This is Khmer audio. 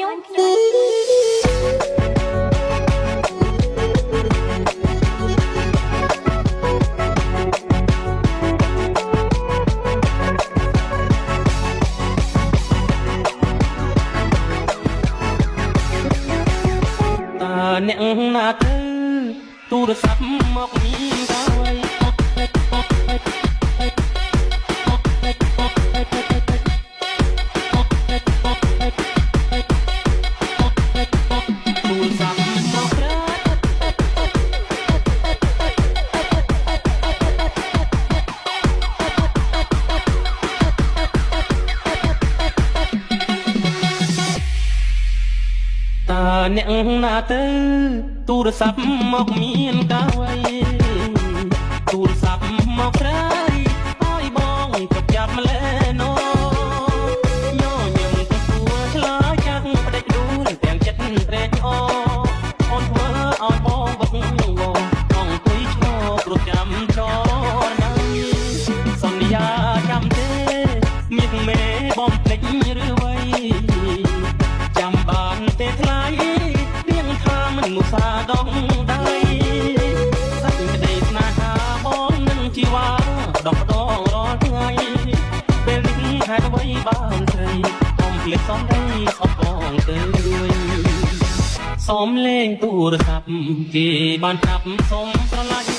អ្នកណាទៅទូរស័ព្ទមកមានកាយទូរស័ព្ទមកក្រៅអ្នកណាទៅទូរស័ព្ទមកមានកាយទូរស័ព្ទមកក្រៅឲ្យបងក៏ចាប់ម្លេណូញញឹមទៅសួរឆ្លើយចាក់ផ្ដេចដួលទាំងចិត្តត្រេកអរអូនធ្វើឲ្យបងវឹកវងអង្គុយឈរប្រចាំចរណៃសន្យាចាំទេមានមេបំភ្លេចឬអ្វីចាំបានទេថ្លៃមិនមុសាដងដៃសាច់ក្តីស្នេហាបងនឹងជីវ៉ាដកដងរាល់ថ្ងៃពេលនេះហេតុអ្វីបានស្រីកុំភ្លេចសំដីអបបងទៅសុំលេងទូរស័ព្ទគេបានចាប់សុំស្រឡាញ់